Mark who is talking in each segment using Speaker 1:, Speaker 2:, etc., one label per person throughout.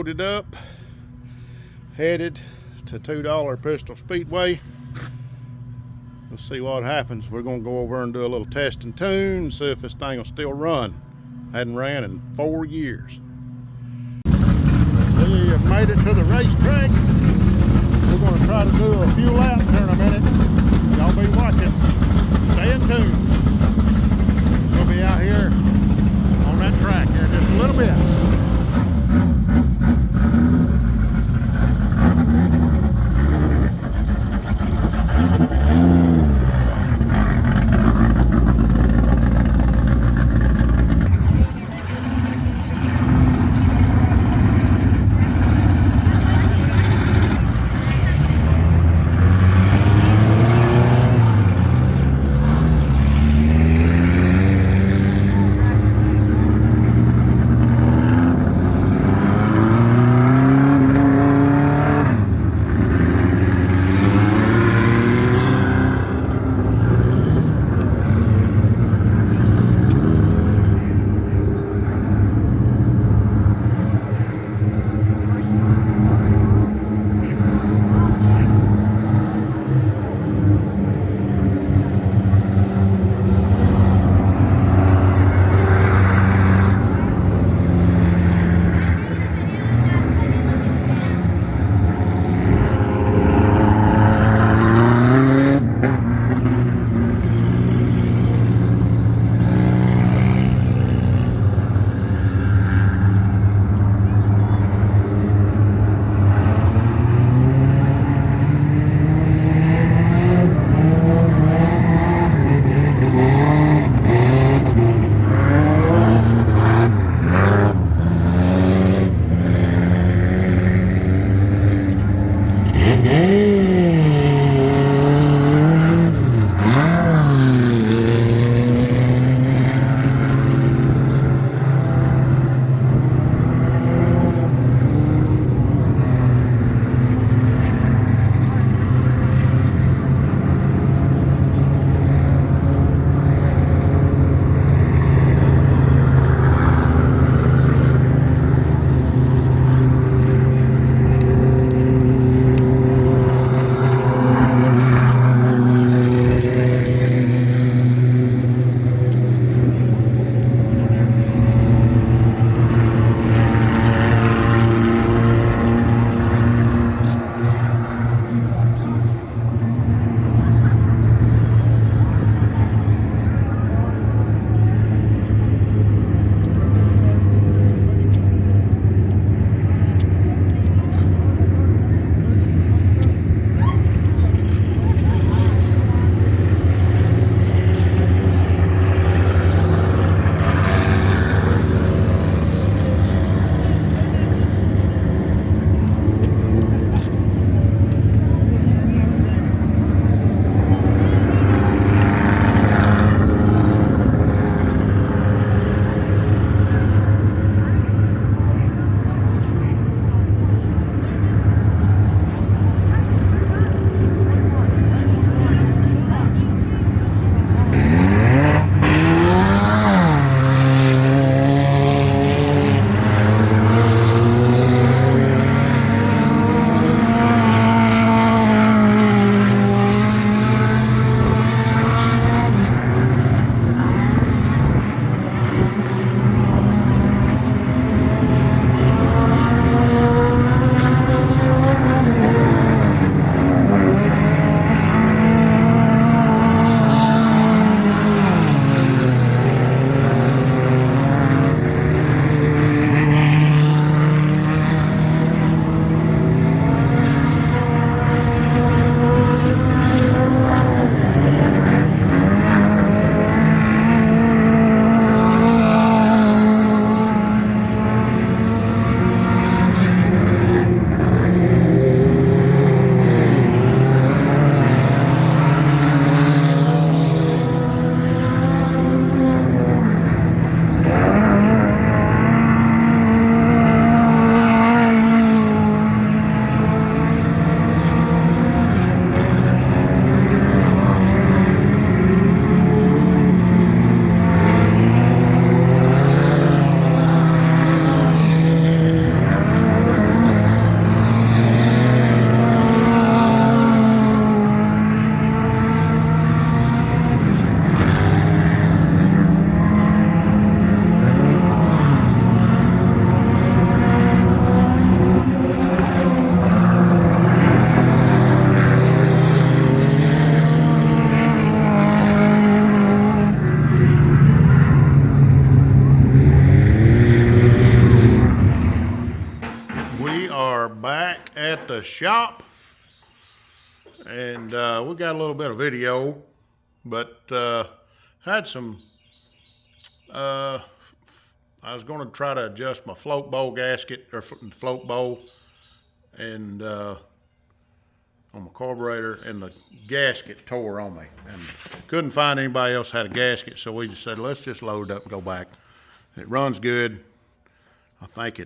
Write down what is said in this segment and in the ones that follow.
Speaker 1: loaded up, headed to $2 Pistol Speedway. We'll see what happens. We're gonna go over and do a little test and tune, see if this thing will still run. Hadn't ran in 4 years. We have made it to the racetrack. We're gonna try to do a few laps here in a minute. Y'all be watching. Stay in tune. We'll be out here on that track here in just a little bit. at the shop, and we got a little bit of video, but had some. I was going to try to adjust my float bowl gasket or float bowl, and on my carburetor, and the gasket tore on me, and couldn't find anybody else had a gasket, so we just said let's just load it up and go back. It runs good. I think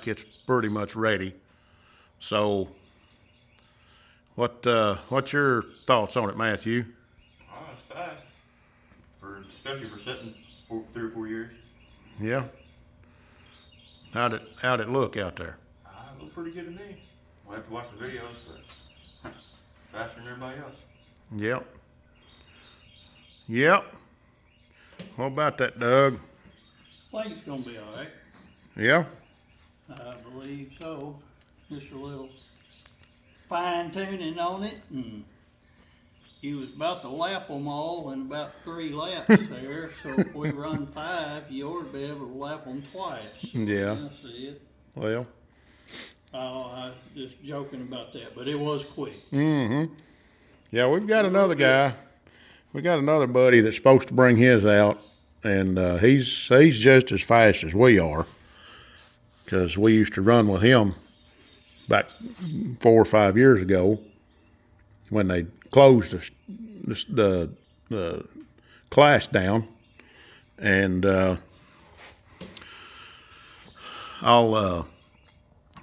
Speaker 1: it's pretty much ready. So, what's your thoughts on it, Matthew?
Speaker 2: Oh, it's fast, especially for sitting 3 or 4 years.
Speaker 1: Yeah. How'd it look out there?
Speaker 2: It looked pretty good to me. We'll have to watch the videos, but faster than everybody else.
Speaker 1: Yep. Yep. What about that, Doug?
Speaker 3: I think it's gonna be all right.
Speaker 1: Yeah.
Speaker 3: I believe so. Just a little fine tuning on it, and he was about to lap them all in about 3 laps there. So if we run 5, you ought to be able to lap them twice.
Speaker 1: Yeah.
Speaker 3: That's it.
Speaker 1: Well.
Speaker 3: Oh, I was just joking about that, but it was quick.
Speaker 1: Mm-hmm. Yeah, we've got another guy. We got another buddy that's supposed to bring his out, and he's just as fast as we are, because we used to run with him about 4 or 5 years ago when they closed the class down, and I'll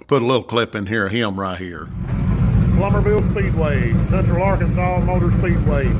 Speaker 1: put a little clip in here of him right here. Plummerville Speedway, Central Arkansas Motor Speedway.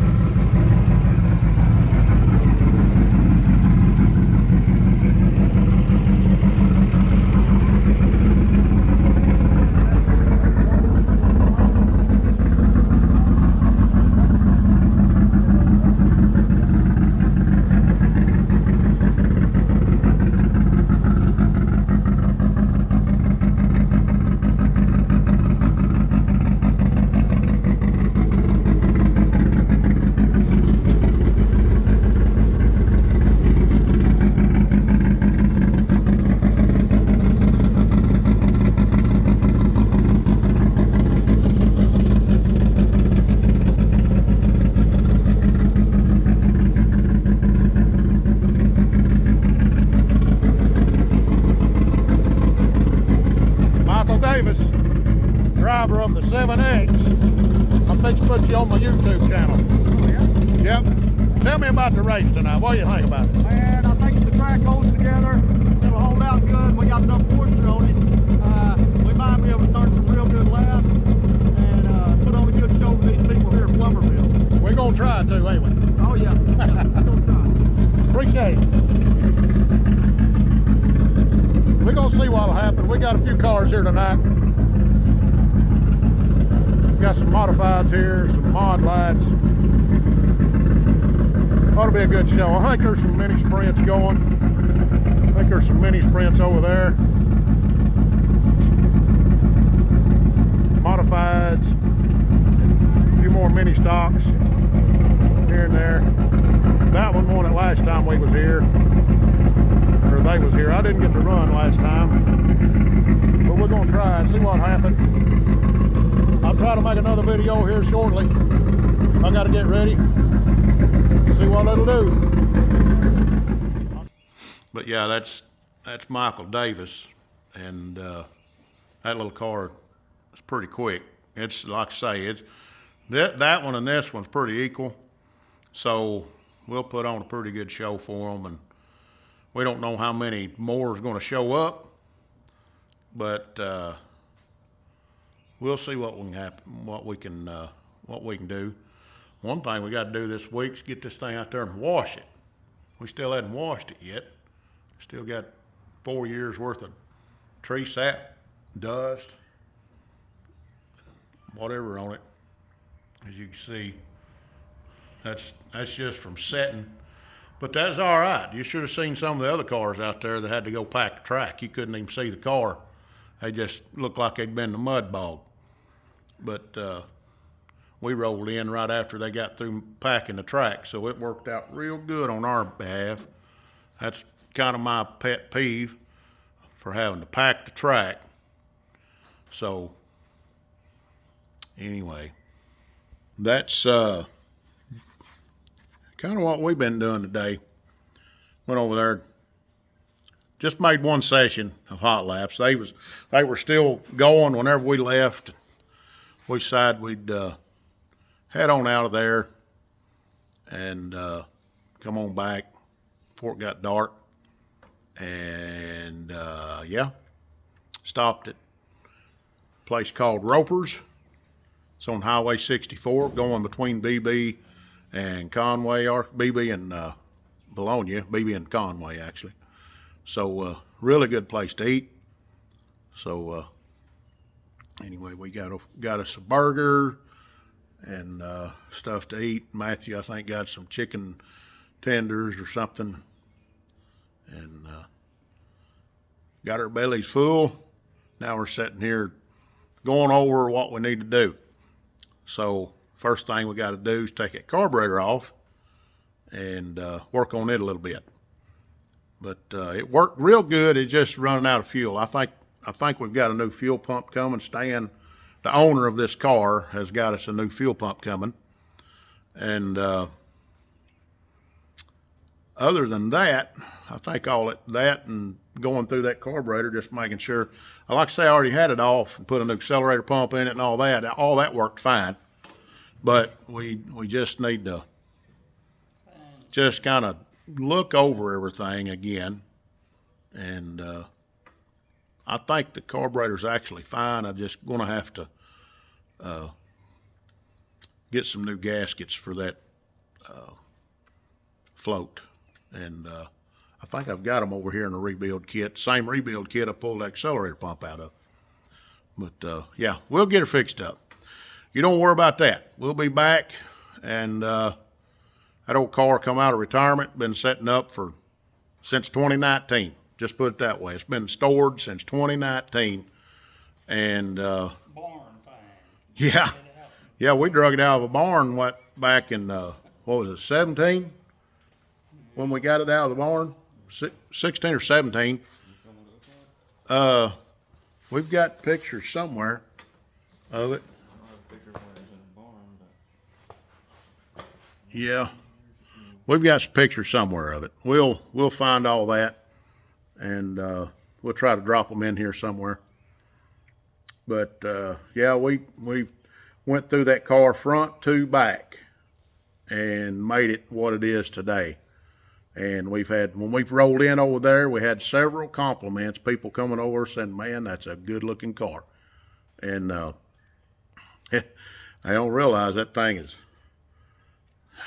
Speaker 1: Davis, driver of the 7X. I'm fixing to put you on my YouTube channel.
Speaker 4: Oh, yeah?
Speaker 1: Yep. Tell me about the race tonight. What do you think about it?
Speaker 4: And I think if the track holds together, it'll hold out good. We got enough moisture on it. We might be able to start some real good laps and put on a good show for these people here at Plummerville.
Speaker 1: We're going to try to, ain't we?
Speaker 4: Oh, yeah. We're gonna try.
Speaker 1: Appreciate it. We're going to see what'll happen. We got a few cars here tonight. We got some modifieds here, some mod lights. Ought to be a good show. I think there's some mini sprints going. I think there's some mini sprints over there. Modifieds. A few more mini stocks here and there. That one won it last time we was here. Or they was here. I didn't get to run last time. But we're going to try and see what happened. I'll try to make another video here shortly. I got to get ready. See what it'll do. But yeah, that's Michael Davis, and that little car is pretty quick. It's like I say, it's that one and this one's pretty equal. So we'll put on a pretty good show for them, and we don't know how many more is going to show up, but we'll see what we can do. One thing we got to do this week is get this thing out there and wash it. We still hadn't washed it yet. Still got 4 years worth of tree sap, dust, whatever on it. As you can see, that's just from setting. But that's all right. You should have seen some of the other cars out there that had to go pack the track. You couldn't even see the car. They just looked like they'd been in a mud bog. But we rolled in right after they got through packing the track, so it worked out real good on our behalf. That's kind of my pet peeve, for having to pack the track. So Anyway, that's kind of what we've been doing today. Went over there, just made one session of hot laps. They were still going whenever we left. We decided we'd head on out of there and come on back before it got dark. And yeah, stopped at a place called Roper's. It's on Highway 64, going between BB and Conway, or BB and Bologna, BB and Conway actually. So really good place to eat. So anyway, we got us a burger and stuff to eat. Matthew, I think, got some chicken tenders or something, and got our bellies full. Now we're sitting here going over what we need to do. So first thing we got to do is take that carburetor off and work on it a little bit. But it worked real good. It's just running out of fuel. I think we've got a new fuel pump coming. Stan, the owner of this car, has got us a new fuel pump coming. And other than that, I think all that and going through that carburetor, just making sure, like I say, I already had it off and put a new accelerator pump in it and all that. All that worked fine. But we just need to just kind of look over everything again. And I think the carburetor's actually fine. I'm just going to have to get some new gaskets for that float. And I think I've got them over here in the rebuild kit. Same rebuild kit I pulled the accelerator pump out of. But yeah, we'll get her fixed up. You don't worry about that. We'll be back. And that old car come out of retirement, been setting up since 2019. Just put it that way. It's been stored since 2019. And
Speaker 3: Barn find.
Speaker 1: yeah, we drug it out of a barn back in what was it, 17? When we got it out of the barn, 16 or 17. We've got pictures somewhere of it. Yeah, we've got some pictures somewhere of it. We'll find all that, and we'll try to drop them in here somewhere. But yeah, we went through that car front to back and made it what it is today. And when we've rolled in over there, we had several compliments, people coming over saying, man, that's a good looking car. And I don't realize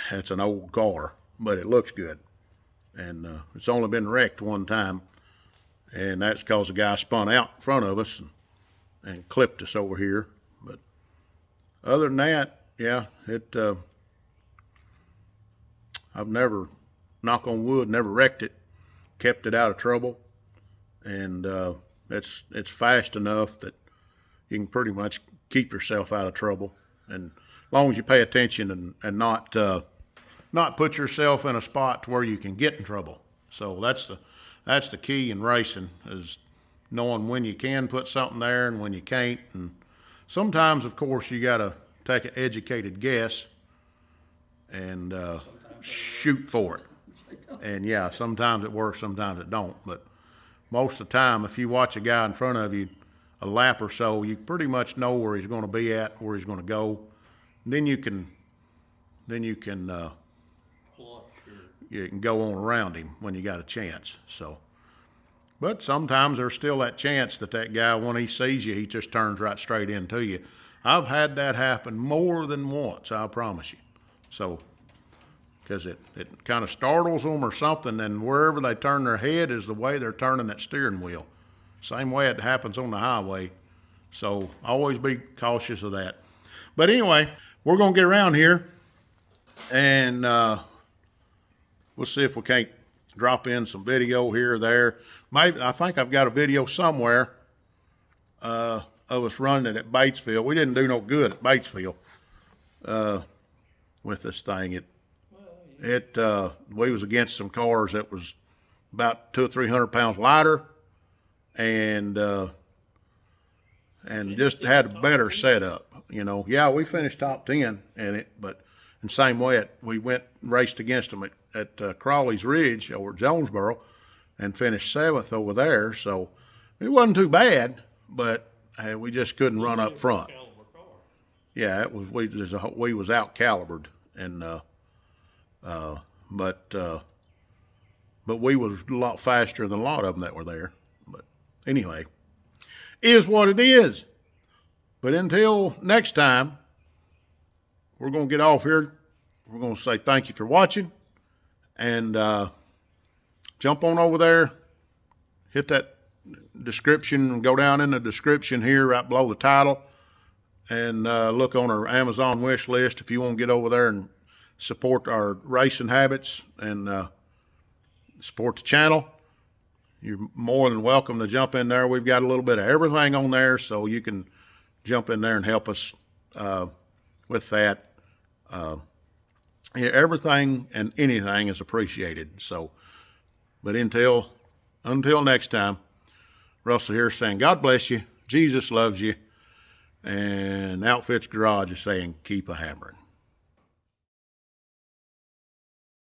Speaker 1: that's an old car, but it looks good. And it's only been wrecked one time. And that's because the guy spun out in front of us and clipped us over here. But other than that, yeah, I've never, knock on wood, never wrecked it, kept it out of trouble, and it's fast enough that you can pretty much keep yourself out of trouble, and as long as you pay attention and not put yourself in a spot to where you can get in trouble. So that's the key in racing, is knowing when you can put something there and when you can't. And sometimes, of course, you got to take an educated guess and shoot for it. And yeah, sometimes it works, sometimes it don't. But most of the time, if you watch a guy in front of you a lap or so, you pretty much know where he's going to be at, where he's going to go. And then you can you can go on around him when you got a chance. So, but sometimes there's still that chance that guy, when he sees you, he just turns right straight into you. I've had that happen more than once, I promise you. So, because it kind of startles them or something, and wherever they turn their head is the way they're turning that steering wheel. Same way it happens on the highway. So always be cautious of that. But anyway, we're going to get around here, and we'll see if we can't drop in some video here or there. Maybe, I think I've got a video somewhere of us running it at Batesville. We didn't do no good at Batesville with this thing. We was against some cars that was about 200 or 300 pounds lighter, and and just had a better setup. You know, yeah, we finished top 10 in it, but in the same way, we went and raced against them at Crawley's Ridge over at Jonesboro and finished 7th over there. So it wasn't too bad, but we just couldn't run up front. Yeah, it was we was out calibered, and but we was a lot faster than a lot of them that were there. But anyway, is what it is. But until next time, we're going to get off here. We're going to say thank you for watching, and jump on over there, hit that description, go down in the description here right below the title, and look on our Amazon wish list if you want to get over there and support our racing habits and support the channel. You're more than welcome to jump in there. We've got a little bit of everything on there, so you can jump in there and help us with that. Everything and anything is appreciated. So, but until next time, Russell here saying, God bless you, Jesus loves you, and Outfits Garage is saying, keep a hammering.